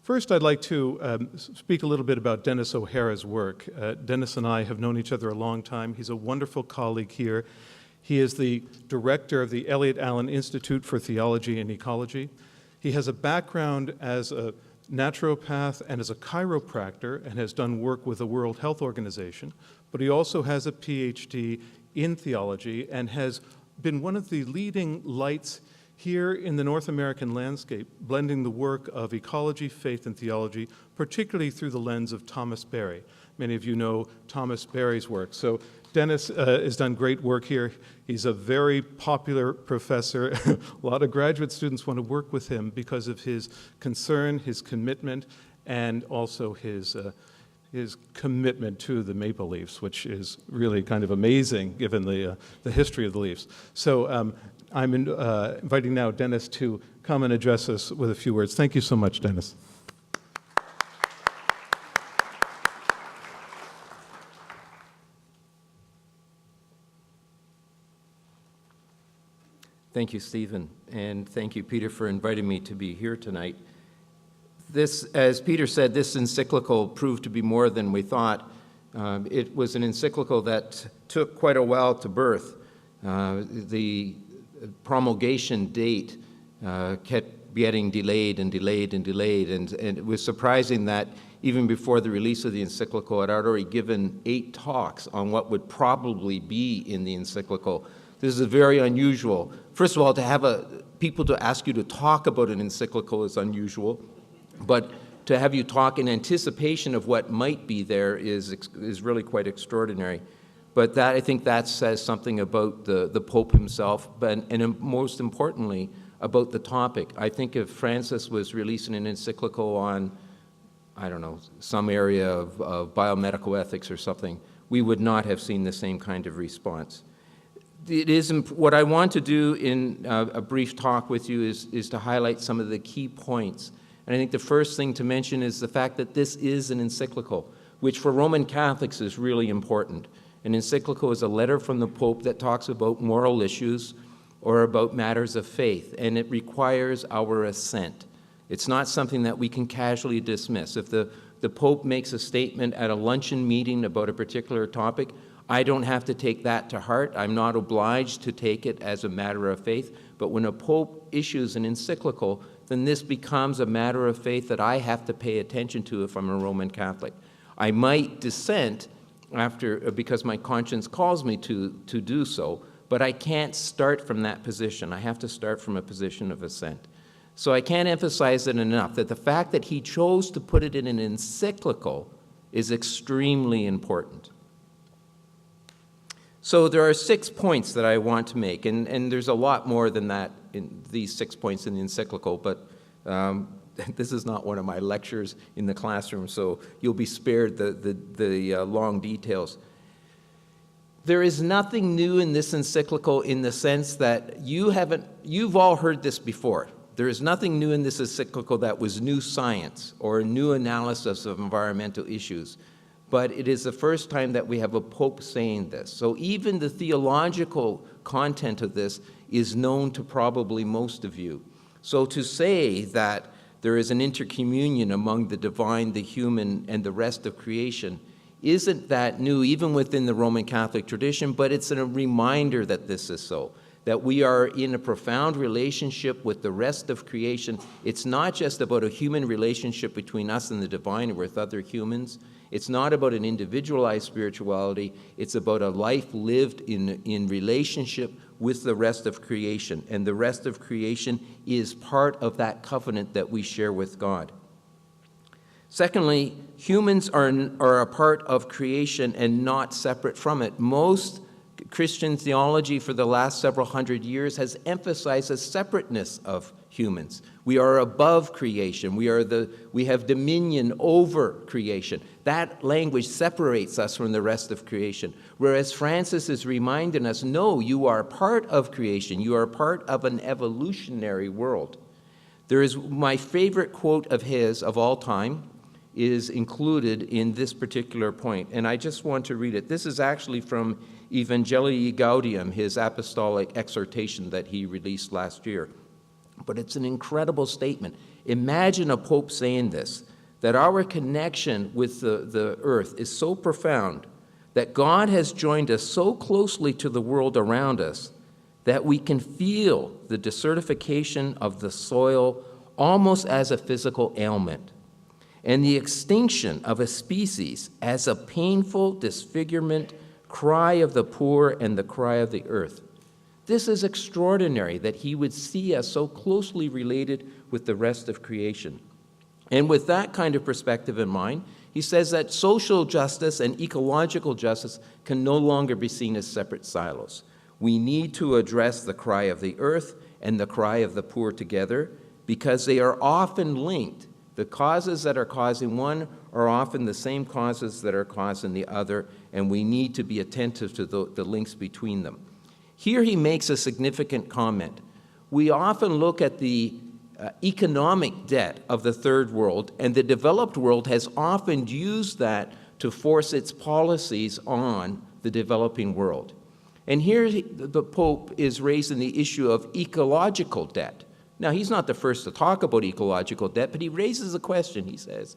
First, I'd like to speak a little bit about Dennis O'Hara's work. Dennis and I have known each other a long time. He's a wonderful colleague here. He is the director of the Elliott Allen Institute for Theology and Ecology. He has a background as a naturopath and as a chiropractor and has done work with the World Health Organization, but he also has a PhD in theology and has been one of the leading lights here in the North American landscape, blending the work of ecology, faith, and theology, particularly through the lens of Thomas Berry. Many of you know Thomas Berry's work. So Dennis has done great work here. He's a very popular professor. A lot of graduate students want to work with him because of his concern, his commitment, and also his commitment to the maple leafs, which is really kind of amazing given the history of the leaves. So I'm inviting now Dennis to come and address us with a few words. Thank you so much, Dennis. Thank you, Stephen, and thank you, Peter, for inviting me to be here tonight. This, as Peter said, this encyclical proved to be more than we thought. It was an encyclical that took quite a while to birth. The promulgation date kept getting delayed and delayed and delayed, and it was surprising that even before the release of the encyclical, I'd already given 8 talks on what would probably be in the encyclical. This is very unusual. First of all, to have people to ask you to talk about an encyclical is unusual, but to have you talk in anticipation of what might be there is really quite extraordinary. But I think that says something about the Pope himself, and most importantly, about the topic. I think if Francis was releasing an encyclical on, I don't know, some area of biomedical ethics or something, we would not have seen the same kind of response. What I want to do in a brief talk with you is to highlight some of the key points. And I think the first thing to mention is the fact that this is an encyclical, which for Roman Catholics is really important. An encyclical is a letter from the Pope that talks about moral issues or about matters of faith, and it requires our assent. It's not something that we can casually dismiss. If the Pope makes a statement at a luncheon meeting about a particular topic, I don't have to take that to heart. I'm not obliged to take it as a matter of faith. But when a Pope issues an encyclical, then this becomes a matter of faith that I have to pay attention to if I'm a Roman Catholic. I might dissent because my conscience calls me to do so, but I can't start from that position. I have to start from a position of assent. So I can't emphasize it enough that the fact that he chose to put it in an encyclical is extremely important. So there are 6 points that I want to make, and there's a lot more than that in these 6 points in the encyclical, but this is not one of my lectures in the classroom, so you'll be spared the long details. There is nothing new in this encyclical in the sense that you've all heard this before. There is nothing new in this encyclical that was new science or a new analysis of environmental issues. But it is the first time that we have a Pope saying this. So even the theological content of this is known to probably most of you. So to say that there is an intercommunion among the divine, the human, and the rest of creation isn't that new, even within the Roman Catholic tradition, but it's a reminder that this is so, that we are in a profound relationship with the rest of creation. It's not just about a human relationship between us and the divine or with other humans. It's not about an individualized spirituality. It's about a life lived in relationship with the rest of creation. And the rest of creation is part of that covenant that we share with God. Secondly, humans are a part of creation and not separate from it. Most Christian theology for the last several hundred years has emphasized the separateness of humans. We are above creation. We have dominion over creation. That language separates us from the rest of creation. Whereas Francis is reminding us, no, you are part of creation. You are part of an evolutionary world. There is my favorite quote of his of all time is included in this particular point, and I just want to read it. This is actually from Evangelii Gaudium, his apostolic exhortation that he released last year. But it's an incredible statement. Imagine a pope saying this, that our connection with the earth is so profound that God has joined us so closely to the world around us that we can feel the desertification of the soil almost as a physical ailment, and the extinction of a species as a painful disfigurement, cry of the poor and the cry of the earth. This is extraordinary that he would see us so closely related with the rest of creation. And with that kind of perspective in mind, he says that social justice and ecological justice can no longer be seen as separate silos. We need to address the cry of the earth and the cry of the poor together because they are often linked. The causes that are causing one are often the same causes that are causing the other, and we need to be attentive to the links between them. Here he makes a significant comment. We often look at the economic debt of the third world, and the developed world has often used that to force its policies on the developing world. And here the Pope is raising the issue of ecological debt. Now, he's not the first to talk about ecological debt, but he raises a question, he says.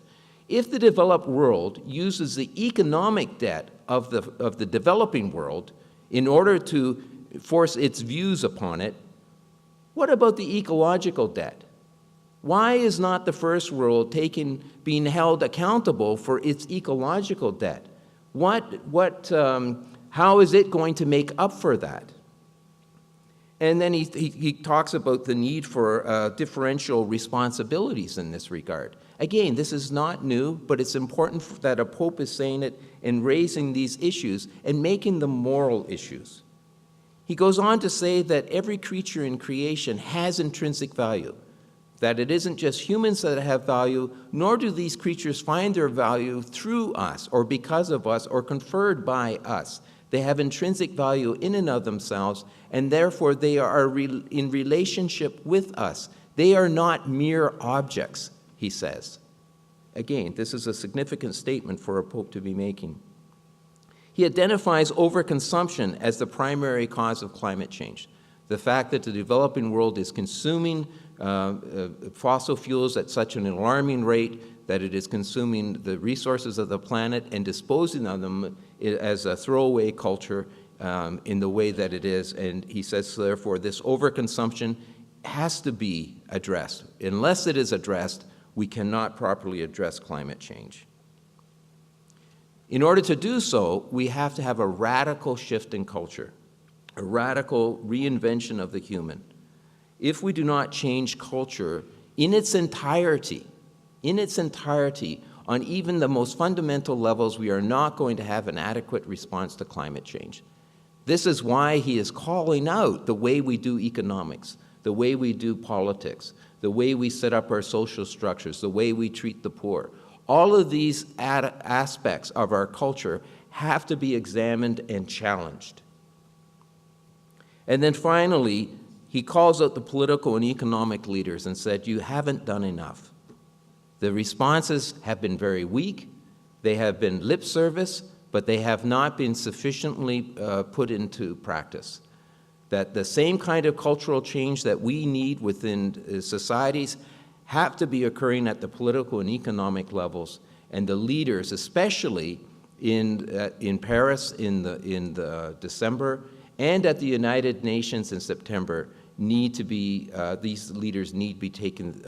If the developed world uses the economic debt of the developing world in order to force its views upon it, what about the ecological debt? Why is not the first world being held accountable for its ecological debt? How is it going to make up for that? And then he talks about the need for differential responsibilities in this regard. Again, this is not new, but it's important that a pope is saying it and raising these issues and making them moral issues. He goes on to say that every creature in creation has intrinsic value, that it isn't just humans that have value, nor do these creatures find their value through us or because of us or conferred by us. They have intrinsic value in and of themselves, and therefore they are in relationship with us. They are not mere objects, he says. Again, this is a significant statement for a pope to be making. He identifies overconsumption as the primary cause of climate change. The fact that the developing world is consuming fossil fuels at such an alarming rate that it is consuming the resources of the planet and disposing of them as a throwaway culture in the way that it is. And he says, therefore, this overconsumption has to be addressed. Unless it is addressed, we cannot properly address climate change. In order to do so, we have to have a radical shift in culture, a radical reinvention of the human. If we do not change culture in its entirety, on even the most fundamental levels, we are not going to have an adequate response to climate change. This is why he is calling out the way we do economics, the way we do politics, the way we set up our social structures, the way we treat the poor. All of these aspects of our culture have to be examined and challenged. And then finally, he calls out the political and economic leaders and said, you haven't done enough. The responses have been very weak. They have been lip service, but they have not been sufficiently put into practice. That the same kind of cultural change that we need within societies have to be occurring at the political and economic levels, and the leaders, especially in Paris in the December, and at the United Nations in September, need to be, these leaders need to be taken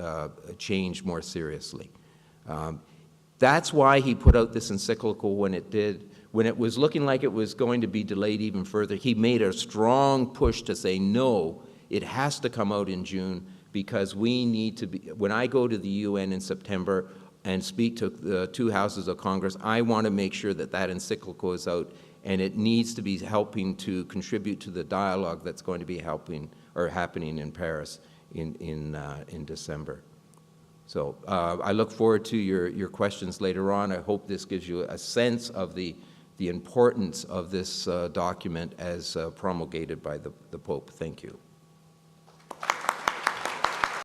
change more seriously. That's why he put out this encyclical when it did. When it was looking like it was going to be delayed even further, he made a strong push to say, no, it has to come out in June because we need to be, when I go to the UN in September and speak to the two houses of Congress, I want to make sure that that encyclical is out, and it needs to be helping to contribute to the dialogue that's going to be happening in Paris in December. So I look forward to your questions later on. I hope this gives you a sense of the importance of this document as promulgated by the Pope. Thank you.